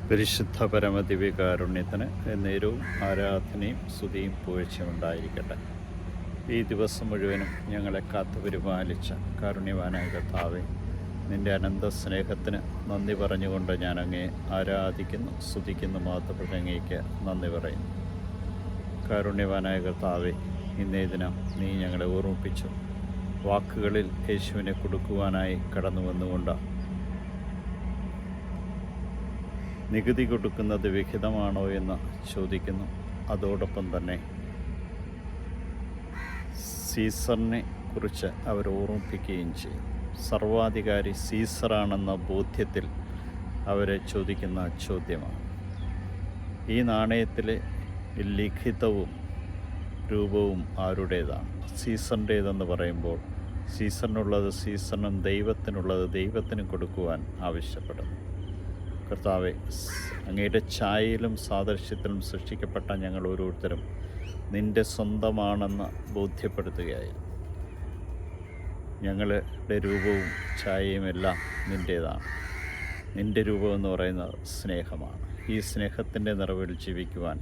പരിശുദ്ധ പരമദിവ്യകാരുണ്യത്തിന് എന്നേരവും ആരാധനയും സ്തുതിയും പുകഴ്ചയും ഉണ്ടായിരിക്കട്ടെ. ഈ ദിവസം മുഴുവനും ഞങ്ങളെ കാത്തു പരിപാലിച്ച കാരുണ്യവാനായ കർത്താവേ, നിൻ്റെ അനന്ത സ്നേഹത്തിന് നന്ദി പറഞ്ഞുകൊണ്ട് ഞാൻ അങ്ങേ ആരാധിക്കുന്നു, സ്തുതിക്കുന്നു, മാത്രം അങ്ങേക്ക് നന്ദി പറയുന്നു. കാരുണ്യവാനായ കർത്താവേ, ഇന്നേ ദിനം നീ ഞങ്ങളെ ഓർമ്മിപ്പിച്ചു. വാക്കുകളിൽ യേശുവിനെ കൊടുക്കുവാനായി കടന്നു വന്നുകൊണ്ട് നികുതി കൊടുക്കുന്നത് വിഹിതമാണോ എന്ന് ചോദിക്കുന്നു. അതോടൊപ്പം തന്നെ സീസറിനെ കുറിച്ച് അവർ ഓർമ്മിപ്പിക്കുകയും ചെയ്യും. സർവാധികാരി സീസറാണെന്ന ബോധ്യത്തിൽ അവരെ ചോദിക്കുന്ന ചോദ്യമാണ്. ഈ നാണയത്തിലെ ലിഖിതവും രൂപവും ആരുടേതാണ്? സീസറിൻ്റേതെന്ന് പറയുമ്പോൾ സീസറിനുള്ളത് സീസറിനും ദൈവത്തിനുള്ളത് ദൈവത്തിനും കൊടുക്കുവാൻ ആവശ്യപ്പെടുന്നു. കർത്താവെ, അങ്ങയുടെ ഛായയിലും സാദൃശ്യത്തിലും സൃഷ്ടിക്കപ്പെട്ട ഞങ്ങൾ ഓരോരുത്തരും നിൻ്റെ സ്വന്തമാണെന്ന് ബോധ്യപ്പെടുത്തുകയായി. ഞങ്ങളുടെ രൂപവും ഛായയും എല്ലാം നിൻ്റേതാണ്. നിൻ്റെ രൂപമെന്ന് പറയുന്നത് സ്നേഹമാണ്. ഈ സ്നേഹത്തിൻ്റെ നിറവിൽ ജീവിക്കുവാൻ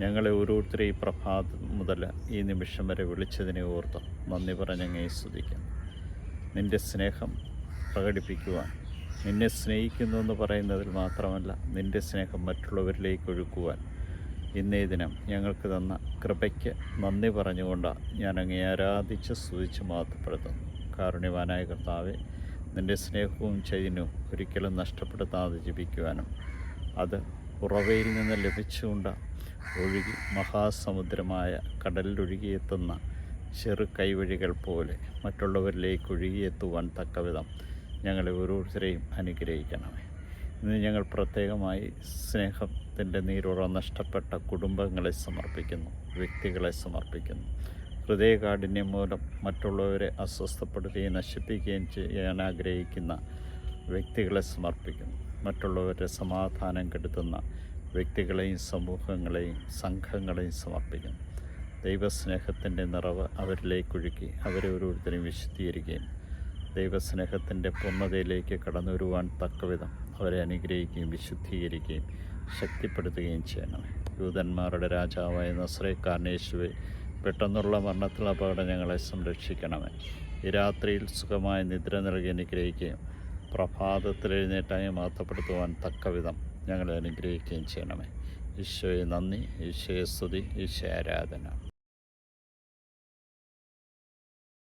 ഞങ്ങളെ ഓരോരുത്തരെയും ഈ പ്രഭാതം മുതൽ ഈ നിമിഷം വരെ വിളിച്ചതിനെ ഓർത്ത് നന്ദി പറഞ്ഞങ്ങേ സ്തുതിക്കുന്നു. നിൻ്റെ സ്നേഹം പ്രകടിപ്പിക്കുവാൻ, നിന്നെ സ്നേഹിക്കുന്നു എന്ന് പറയുന്നതിൽ മാത്രമല്ല, നിൻ്റെ സ്നേഹം മറ്റുള്ളവരിലേക്ക് ഒഴുക്കുവാൻ ഇന്നേ ദിനം ഞങ്ങൾക്ക് തന്ന കൃപയ്ക്ക് നന്ദി പറഞ്ഞുകൊണ്ട് ഞാൻ അങ്ങേ ആരാധിച്ച് സ്തുതിച്ച് മഹത്വപ്പെടുത്തുന്നു. കാരുണ്യവാനായ കർത്താവെ, നിൻ്റെ സ്നേഹവും ചൈതന്യവും ഒരിക്കലും നഷ്ടപ്പെടുത്താതെ ജീവിക്കുവാനും അത് ഉറവയിൽ നിന്ന് ലഭിച്ചുകൊണ്ട് ഒഴുകി മഹാസമുദ്രമായ കടലിലൊഴുകിയെത്തുന്ന ചെറു കൈവഴികൾ പോലെ മറ്റുള്ളവരിലേക്ക് ഒഴുകിയെത്തുവാൻ തക്കവിധം ഞങ്ങളെ ഓരോരുത്തരെയും അനുഗ്രഹിക്കണമേ. ഇന്ന് ഞങ്ങൾ പ്രത്യേകമായി സ്നേഹത്തിൻ്റെ നീരുറ നഷ്ടപ്പെട്ട കുടുംബങ്ങളെ സമർപ്പിക്കുന്നു, വ്യക്തികളെ സമർപ്പിക്കുന്നു. ഹൃദയകാഠിന്യം മൂലം മറ്റുള്ളവരെ അസ്വസ്ഥപ്പെടുത്തുകയും നശിപ്പിക്കുകയും ചെയ്യാൻ ആഗ്രഹിക്കുന്ന വ്യക്തികളെ സമർപ്പിക്കുന്നു. മറ്റുള്ളവരുടെ സമാധാനം കെടുത്തുന്ന വ്യക്തികളെയും സമൂഹങ്ങളെയും സംഘങ്ങളെയും സമർപ്പിക്കുന്നു. ദൈവസ്നേഹത്തിൻ്റെ നിറവ് അവരിലേക്കൊഴുക്കി അവരെ ഓരോരുത്തരെയും വിശുദ്ധീകരിക്കുകയും ദൈവസ്നേഹത്തിൻ്റെ പൂർണ്ണതയിലേക്ക് കടന്നു വരുവാൻ തക്കവിധം അവരെ അനുഗ്രഹിക്കുകയും വിശുദ്ധീകരിക്കുകയും ശക്തിപ്പെടുത്തുകയും ചെയ്യണമേ. യൂതന്മാരുടെ രാജാവായ നസ്രേക്കാരൻ യേശുവേ, പെട്ടെന്നുള്ള മരണത്തിലുള്ള അപകടം ഞങ്ങളെ സംരക്ഷിക്കണമേ. ഈ രാത്രിയിൽ സുഖമായ നിദ്ര നൽകി അനുഗ്രഹിക്കുകയും പ്രഭാതത്തിൽ എഴുന്നേറ്റായി മഹത്വപ്പെടുത്തുവാൻ തക്കവിധം ഞങ്ങളെ അനുഗ്രഹിക്കുകയും ചെയ്യണമേ. ഈശോയെ നന്ദി, ഈശോയെ സ്തുതി, ഈശോ ആരാധന.